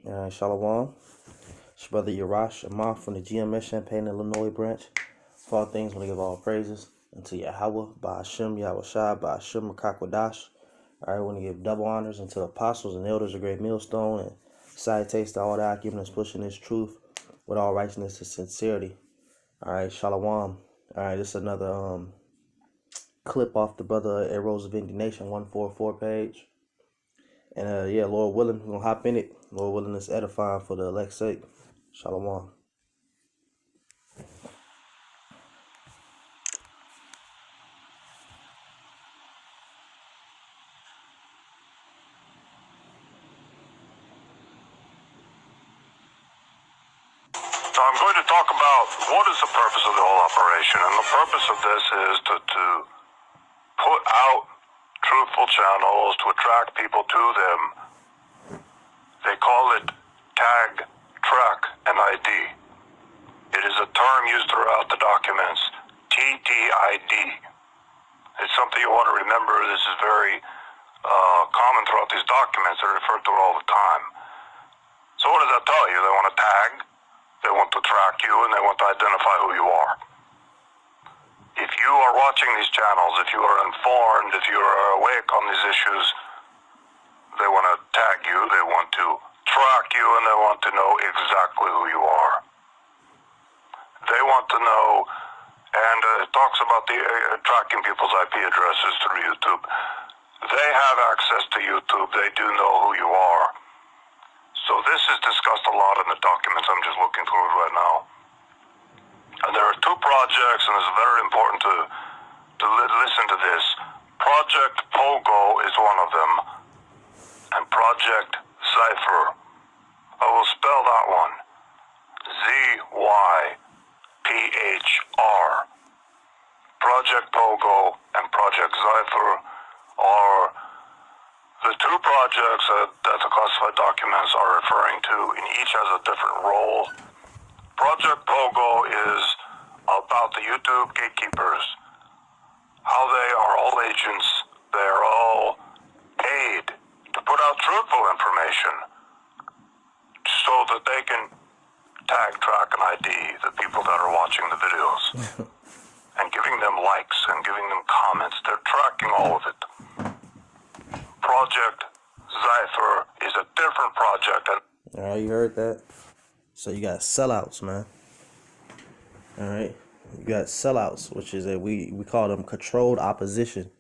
Shalom. It's your brother Yarash Amar from the GMS Champaign, Illinois branch. For all things, we give all praises unto Yahweh, Ba'ashem, Yahweh Shai, Ba'ashem, Makakwadash. All right, we want to give double honors unto the apostles and elders of Great Millstone and salutations to all that giving us pushing this truth with all righteousness and sincerity. All right, Shalom. All right, this is another clip off the Brother Arrows of Indignation 144 page. And yeah, Lord willing, we're going to hop in it. Lord willing, it's edifying for the elect's sake. Shalom. So I'm going to talk about what is the purpose of the whole operation. And the purpose of this is to put out truthful channels, to attract people to them. They call it tag, track, and ID. It is a term used throughout the documents, TTID. It's something you want to remember. This is very common throughout these documents. They're referred to all the time. So what does that tell you? They want to tag, they want to track you, and they want to identify who you are. If you are watching these channels, if you are informed, if you are awake on these issues, they want to tag you, they want to track you, and they want to know exactly who you are. They want to know, and it talks about the tracking people's IP addresses through YouTube. They have access to YouTube. They do know who you are. So this is discussed a lot in the documents. I'm just looking through it right now. And there are two projects, and it's very important to listen to this. Project Pogo is one of them, and Project Zypher. I will spell that one. ZYPHR. Project Pogo and Project Zypher are the two projects that the classified documents are referring to, and each has a different role. Project Pogo is about the YouTube gatekeepers, how they are all agents, they are all paid to put out truthful information so that they can tag, track, and ID the people that are watching the videos and giving them likes and giving them comments. They're tracking all of it. Project Zypher is a different project. All right, you heard that? So you got sellouts, man. All right, you got sellouts, which is we call them controlled opposition,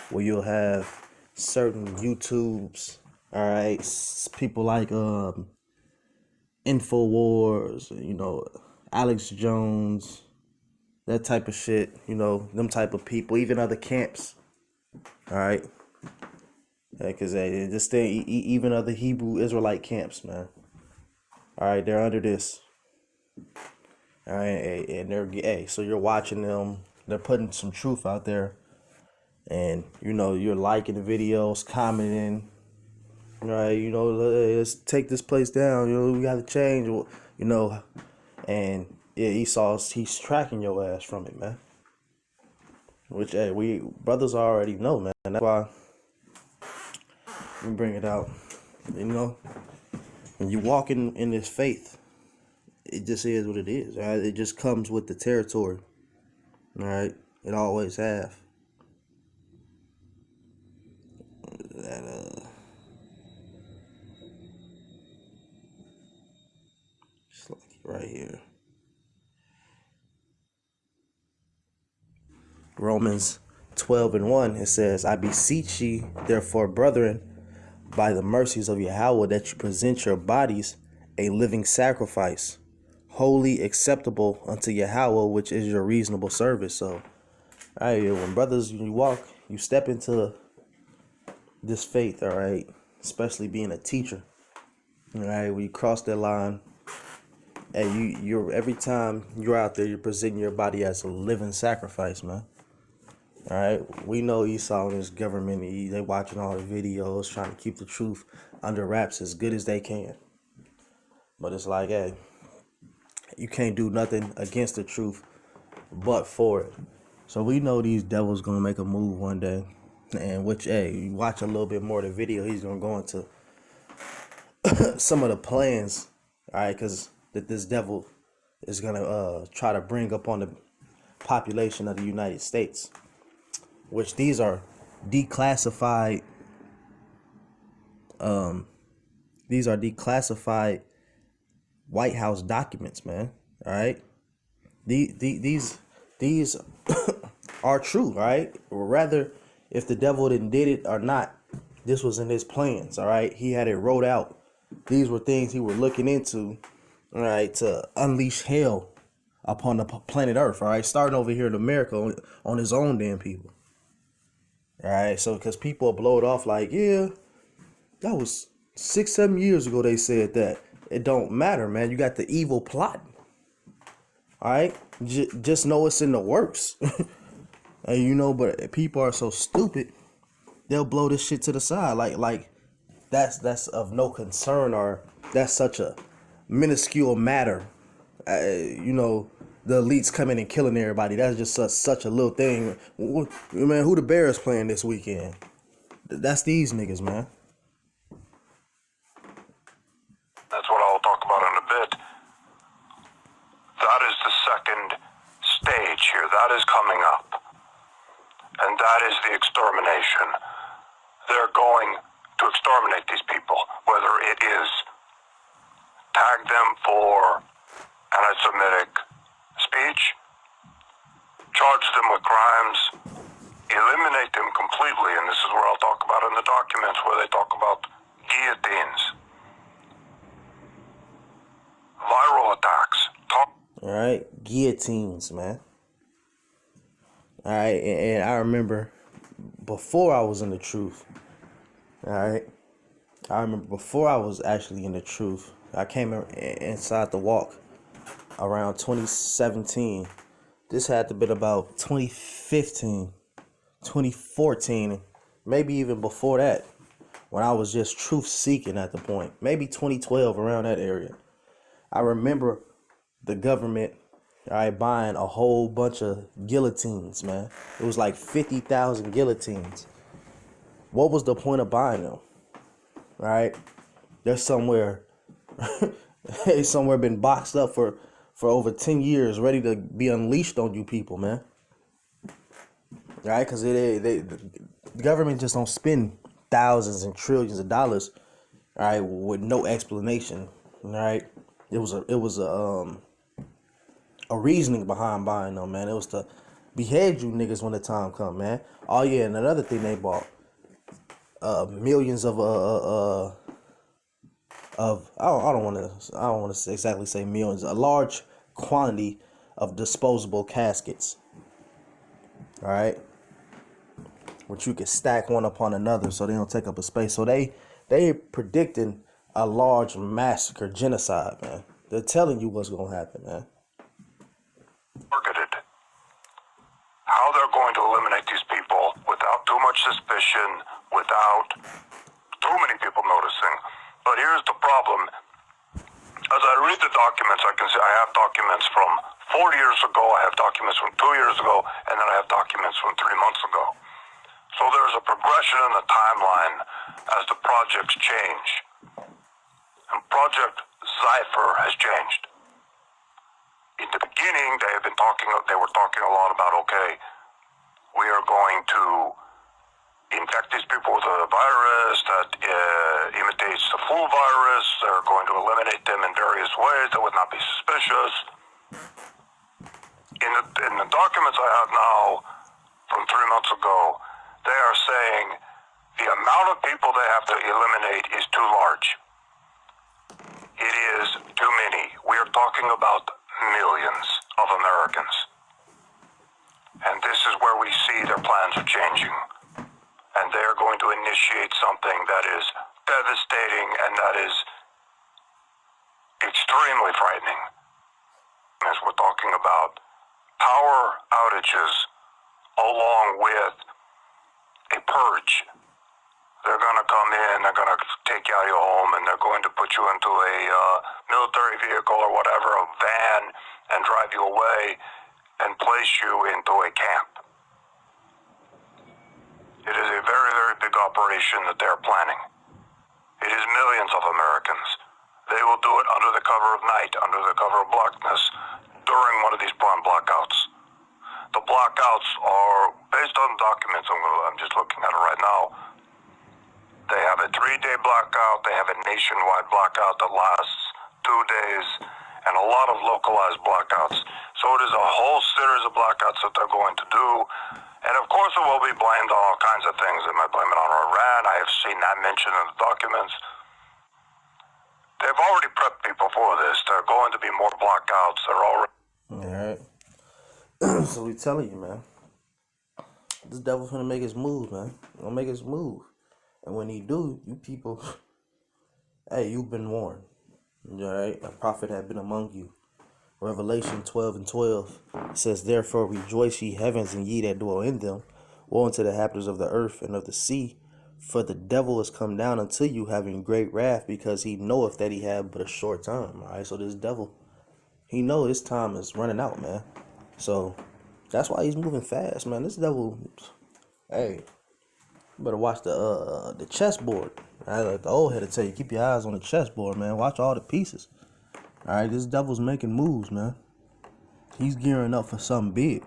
where you'll have certain YouTubes, all right, people like Infowars, Alex Jones, that type of shit, them type of people, even other camps, all right. Because this thing, even other Hebrew Israelite camps, man. All right, they're under this. All right, and they're so you're watching them. They're putting some truth out there, and you're liking the videos, commenting. Right, let's take this place down. We got to change. And yeah, he's tracking your ass from it, man. Which we brothers already know, man. That's why. Let me bring it out. When you walk in this faith, it just is what it is. Right? It just comes with the territory. All right, it always have. Just like right here. Romans 12:1. It says, "I beseech ye, therefore, brethren, by the mercies of Yahweh, that you present your bodies a living sacrifice, holy, acceptable unto Yahweh, which is your reasonable service." So, all right, when brothers, you step into this faith, all right, especially being a teacher, all right, when you cross that line, and you're every time you're out there, you're presenting your body as a living sacrifice, man. All right, we know Esau and his government, they watching all the videos, trying to keep the truth under wraps as good as they can. But it's like, hey, you can't do nothing against the truth but for it. So we know these devils gonna make a move one day, and which, hey, you watch a little bit more of the video, he's gonna go into some of the plans, all right, because that this devil is gonna try to bring up on the population of the United States, which these are declassified. These are declassified White House documents, man. All right, these are true, right? Or rather, if the devil didn't did it or not, this was in his plans. All right, he had it wrote out. These were things he were looking into, all right, to unleash hell upon the planet Earth. All right, starting over here in America on his own damn people. All right, so because people blow it off like, yeah, that was 6-7 years ago they said that. It don't matter, man. You got the evil plot. All right, just know it's in the works. And you know, but people are so stupid, they'll blow this shit to the side like that's of no concern, or that's such a minuscule matter. You know, the elites coming and killing everybody. That's just such a little thing. Man, who the Bears playing this weekend? That's these niggas, man. That's what I'll talk about in a bit. That is the second stage here. That is coming up. And that is the extermination. They're going to exterminate these people, whether it is tag them for anti-Semitic speech, charge them with crimes, eliminate them completely, and this is where I'll talk about in the documents where they talk about guillotines, viral attacks. All right, guillotines, man. All right, and I remember before I was in the truth. All right, I remember before I was actually in the truth. I came inside the walk around 2017. This had to be about 2015, 2014, maybe even before that, when I was just truth seeking at the point. Maybe 2012, around that area. I remember the government, all right, buying a whole bunch of guillotines, man. It was like 50,000 guillotines. What was the point of buying them? All right, they're somewhere, they somewhere been boxed up for over 10 years, ready to be unleashed on you people, man. All right, because the government just don't spend thousands and trillions of dollars, all right, with no explanation. All right, it was a reasoning behind buying them, man. It was to behead you niggas when the time come, man. Oh yeah, and another thing they bought, millions of I don't want to exactly say millions, a large quantity of disposable caskets. All right, which you can stack one upon another so they don't take up a space. So they predicting a large massacre, genocide, man. They're telling you what's gonna happen, man. Targeted. How they're going to eliminate these people without too much suspicion, without too many people noticing. But here's the problem. As I read the documents, I can see I have documents from 4 years ago, I have documents from 2 years ago, and then I have documents from 3 months ago. So there's a progression in the timeline as the projects change. And Project Cypher has changed. In the beginning, they were talking a lot about, okay, we are going to infect these people with a virus that imitates the flu virus. They're going to eliminate them in various ways that would not be suspicious. In the documents I have now from 3 months ago, they are saying the amount of people they have to eliminate is too large. It is too many. We are talking about millions of Americans. And this is where we see their plans are changing. And they are going to initiate something that is devastating and that is extremely frightening. As we're talking about power outages along with a purge. They're going to come in, they're going to take you out of your home, and they're going to put you into a military vehicle or whatever, a van, and drive you away and place you into a camp. It is a very, very big operation that they're planning. It is millions of Americans. night under the cover of blackness during one of these planned blackouts. The blackouts are based on documents I'm just looking at it right now. They have a 3-day blackout, they have a nationwide blackout that lasts 2 days, and a lot of localized blackouts. So it is a whole series of blackouts that they're going to do. And of course it will be blamed on all kinds of things. They might blame it on Iran. I have seen that mentioned in the documents. They've already prepped people for this. There are going to be more blackouts. They're already... All right. So we telling you, man. This devil's gonna make his move, man. Gonna make his move. And when he do, you people, hey, you've been warned. All right? A prophet had been among you. Revelation 12:12 says, therefore rejoice ye heavens and ye that dwell in them. Woe unto the inhabitants of the earth and of the sea. For the devil is come down unto you having great wrath, because he knoweth that he had but a short time. All right, so this devil, he know his time is running out, man. So that's why he's moving fast, man. This devil, hey, you better watch the chessboard. I like the old head to tell you, keep your eyes on the chessboard, man. Watch all the pieces. All right, this devil's making moves, man. He's gearing up for something big.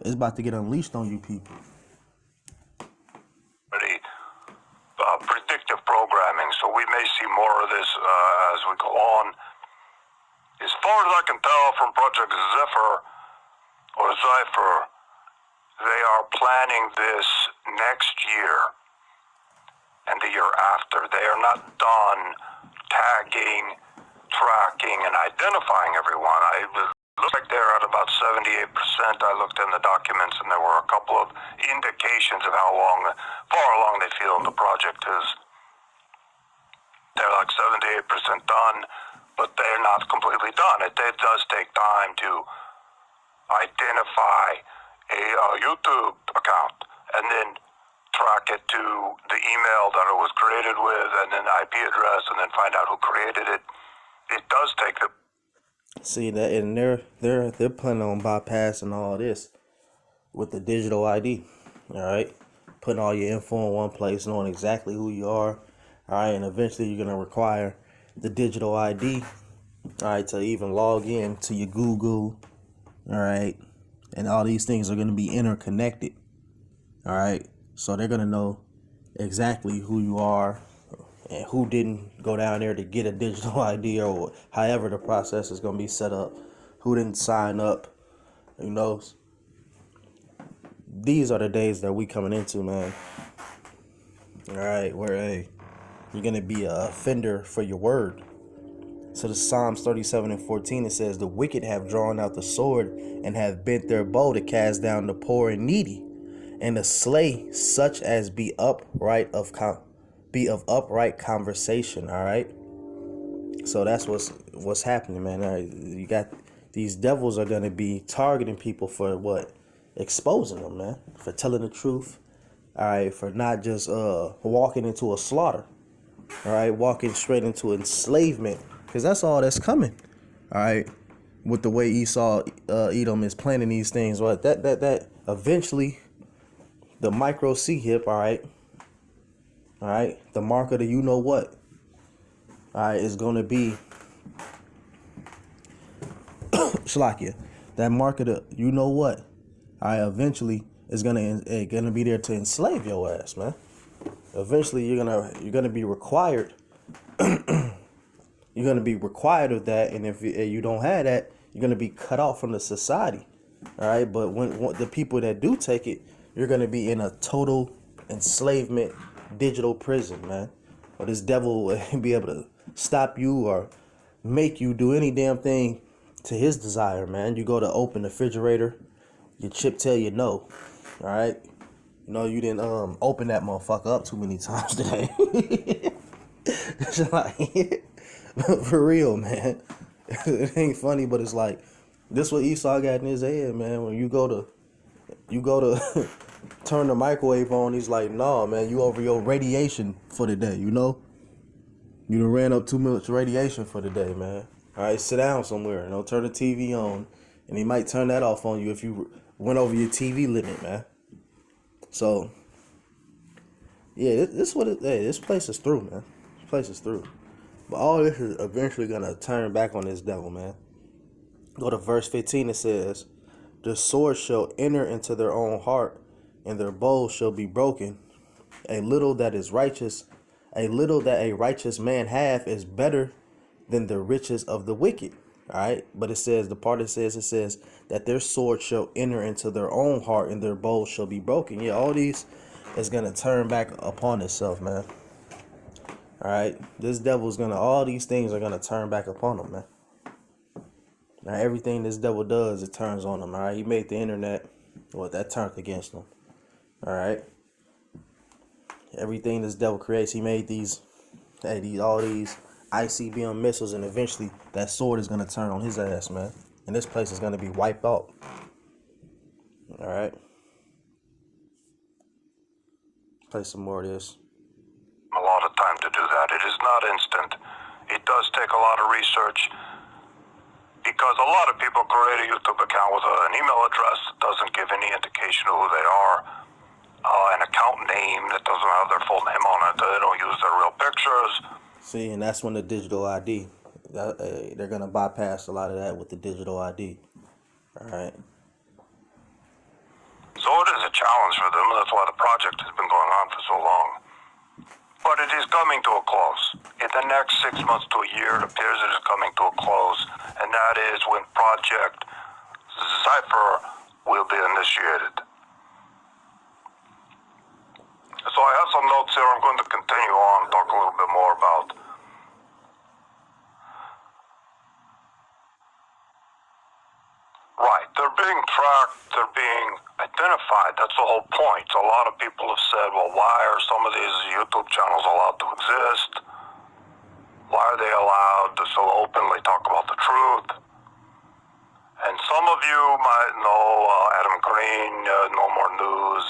It's about to get unleashed on you people. Predictive programming, so we may see more of this as we go on. As far as I can tell from Project Zephyr, or Zypher, they are planning this next year and the year after. They are not done tagging, tracking, and identifying everyone. It looks like they're at about 78%. I looked in the documents, and there were a couple of indications of how far along they feel the project is. They're like 78% done, but they're not completely done. It does take time to identify a YouTube account and then track it to the email that it was created with, and then IP address, and then find out who created it. It does take the... See that, and they're planning on bypassing all this with the digital ID. All right, putting all your info in one place, knowing exactly who you are. All right, and eventually you're gonna require the digital ID. All right, to even log in to your Google. All right, and all these things are gonna be interconnected. All right, so they're gonna know exactly who you are and who didn't go down there to get a digital ID, or however the process is going to be set up, who didn't sign up, who knows. These are the days that we coming into, man. All right, where you're going to be a offender for your word. So the Psalms 37:14, it says, the wicked have drawn out the sword and have bent their bow to cast down the poor and needy, and to slay such as be of upright conversation. All right, so that's what's happening, man. All right, you got these devils are gonna be targeting people for what? Exposing them, man, for telling the truth. All right, for not just walking into a slaughter. All right, walking straight into enslavement, because that's all that's coming. All right, with the way Edom is planning these things, what that eventually the micro C hip, all right, the mark of the you know what, all right, is going to be Shlakia. That mark of the you know what, all right, eventually is gonna be there to enslave your ass, man. Eventually you're gonna be required. You're gonna be required of that, and if you don't have that, you're gonna be cut off from the society. All right, but when the people that do take it, you're gonna be in a total enslavement, digital prison, man. Or this devil will be able to stop you or make you do any damn thing to his desire, man. You go to open the refrigerator, your chip tell you no. All right, you know you didn't open that motherfucker up too many times today. It's like, for real, man. It ain't funny, but it's like this what Esau got in his head, man. When you go to turn the microwave on, he's like, nah, man, you over your radiation for the day, you know? You done ran up too much radiation for the day, man. All right, sit down somewhere, you know, turn the TV on, and he might turn that off on you if you went over your TV limit, man. So, yeah, this place is through, man. This place is through. But all this is eventually going to turn back on this devil, man. Go to verse 15. It says, the sword shall enter into their own heart, and their bow shall be broken. A little that is righteous, a little that a righteous man hath is better than the riches of the wicked. All right. But it says, the part it says that their sword shall enter into their own heart, and their bow shall be broken. Yeah, all these is going to turn back upon itself, man. All right. This devil's going to, all these things are going to turn back upon him, man. Now, everything this devil does, it turns on him, all right? He made the internet. Well, that turned against him, all right? Everything this devil creates, he made all these ICBM missiles, and eventually that sword is going to turn on his ass, man. And this place is going to be wiped out, all right? Play some more of this. A lot of time to do that. It is not instant. It does take a lot of research. Because a lot of people create a YouTube account with an email address that doesn't give any indication of who they are, an account name that doesn't have their full name on it, they don't use their real pictures. See, and that's when the digital ID, they're going to bypass a lot of that with the digital ID, all right? So it is a challenge for them, and that's why the project has been going on for so long. But it is coming to a close. In the next 6 months to a year, it appears it is coming to a close, and that is when Project Cypher will be initiated. So I have some notes here. I'm going to continue on, talk a little bit more about. Right, they're being tracked, they're being identified. That's the whole point. A lot of people have said, well, why are some of these YouTube channels allowed to exist? Why are they allowed to so openly talk about the truth? And some of you might know Adam Green, No More News,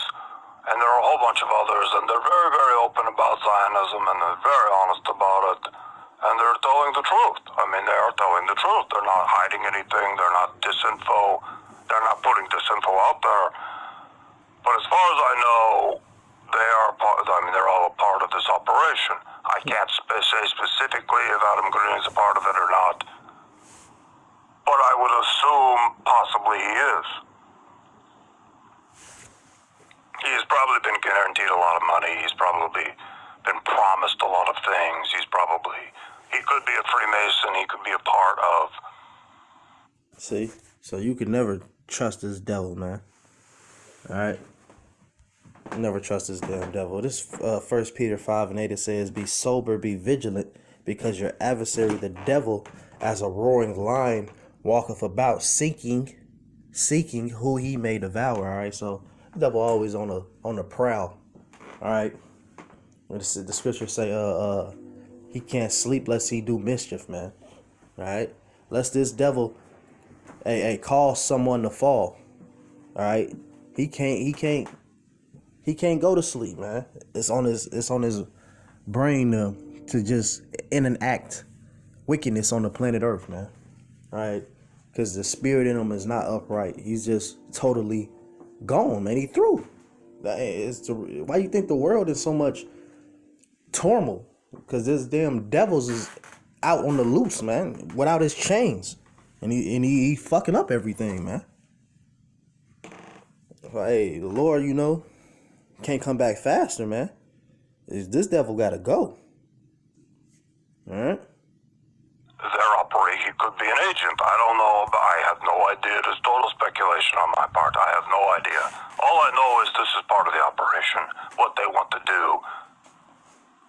and there are a whole bunch of others, and they're very, very open about Zionism, and they're very honest about it. And they're telling the truth. I mean, they are telling the truth. They're not hiding anything. They're not disinfo. They're not putting disinfo out there. But as far as I know, they are they're all a part of this operation. I can't say specifically if Adam Green is a part of it or not. But I would assume possibly he is. He has probably been guaranteed a lot of money. He's probably been promised a lot of things. He could be a Freemason. He could be a part of. See? So you can never trust this devil, man. All right? Never trust this damn devil. This 1 Peter 5:8, it says, be sober, be vigilant, because your adversary, the devil, as a roaring lion, walketh about seeking who he may devour. All right? So the devil always on the prowl. All right? The scriptures say, he can't sleep lest he do mischief, man. All right? Lest this devil, cause someone to fall. All right? He can't go to sleep, man. It's on his brain to just enact wickedness on the planet Earth, man. All right? Because the spirit in him is not upright. He's just totally gone, man. He through. Why you think the world is so much turmoil? Because this damn devils is out on the loose, man, without his chains, and he fucking up everything, man. Hey, the Lord, can't come back faster, man. This devil gotta go. All right. They're operating. He could be an agent. I don't know. I have no idea. It is total speculation on my part. I have no idea. All I know is this is part of the operation. What they want to do.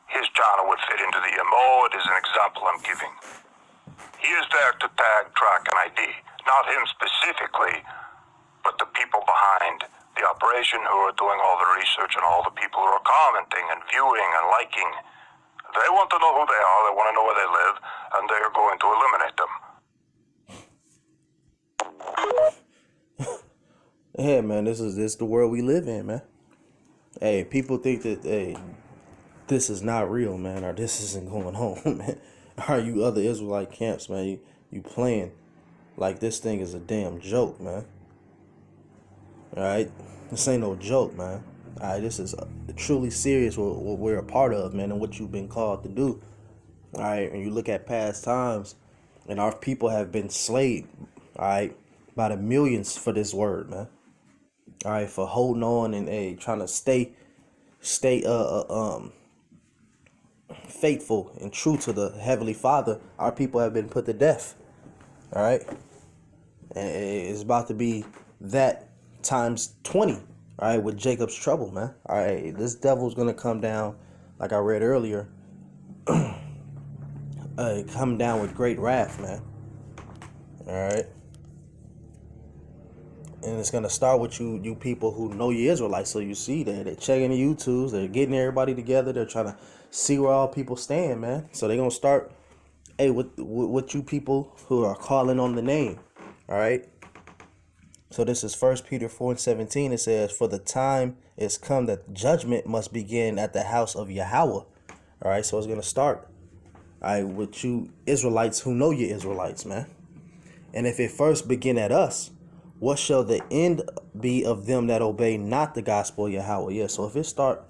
His channel would fit into the MO. It is an example I'm giving. He is there to tag, track, and ID. Not him specifically, but the people behind the operation who are doing all the research and all the people who are commenting and viewing and liking. They want to know who they are. They want to know where they live, and they are going to eliminate them. Yeah, man, this is the world we live in, man. Hey, people think that this is not real, man, or this isn't going on, man. Are you other Israelite camps, man? You playing like this thing is a damn joke, man. All right, this ain't no joke, man. All right, this is truly serious what we're a part of, man, and what you've been called to do. All right, and you look at past times, and our people have been slayed, all right, by the millions for this word, man. All right, for holding on and trying to stay faithful and true to the Heavenly Father. Our people have been put to death. All right, and it's about to be that times 20. All right, with Jacob's trouble, man. All right, this devil's gonna come down, like I read earlier. Come down with great wrath, man. All right. And it's gonna start with you people who know you Israelites. So you see that they're checking the YouTubes, they're getting everybody together, they're trying to see where all people stand, man. So they're gonna start, hey, with you people who are calling on the name. All right. So this is 1 Peter 4:17. It says, "For the time is come that judgment must begin at the house of Yahweh." All right. So it's gonna start, all right, with you Israelites who know you Israelites, man. And if it first begin at us, what shall the end be of them that obey not the gospel of Yahweh? Yeah, so if it start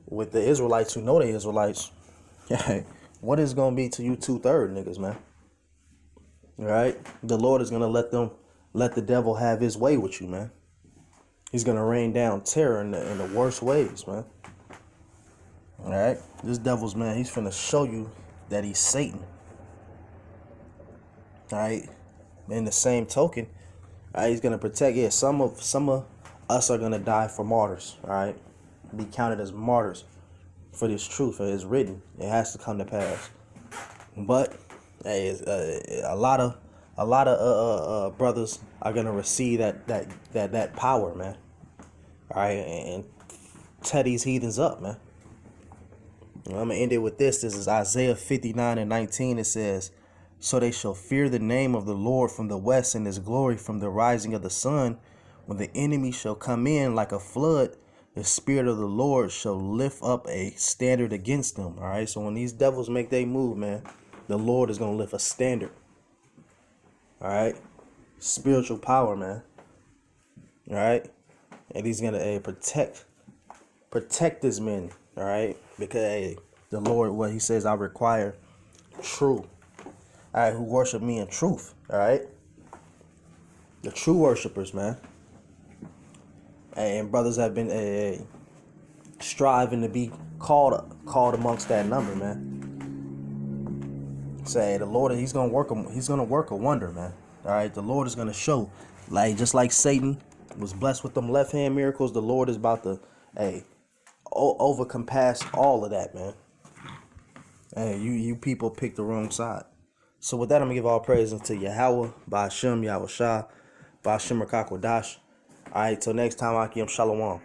with the Israelites who know the Israelites, what is going to be to you 2/3 niggas, man? All right? The Lord is going to let the devil have his way with you, man. He's going to rain down terror in the worst ways, man. All right? This devil's, man, he's finna show you that he's Satan. All right? In the same token, he's gonna protect. Yeah, some of us are gonna die for martyrs. All right, be counted as martyrs for this truth. It is written. It has to come to pass. But hey, a lot of brothers are gonna receive that power, man. All right, and tear these heathens up, man. I'm gonna end it with this. This is Isaiah 59:19. It says, "So they shall fear the name of the Lord from the west, and his glory from the rising of the sun. When the enemy shall come in like a flood, the spirit of the Lord shall lift up a standard against them." All right. So when these devils make their move, man, the Lord is gonna lift a standard. All right. Spiritual power, man. All right. And he's gonna protect his men. All right. Because the Lord, what he says, I require true. All right, who worship me in truth. All right, the true worshipers, man. And brothers have been striving to be called amongst that number, man. Say the Lord, he's gonna work a wonder, man. All right, the Lord is gonna show, like just like Satan was blessed with them left hand miracles, the Lord is about to overcompass all of that, man. Hey, you people picked the wrong side. So with that, I'm going to give all praise unto Yahweh, Ba'ashem, Yahweh Shah, Ba'ashem Rakakwadash. All right, till next time, Akim Shalom.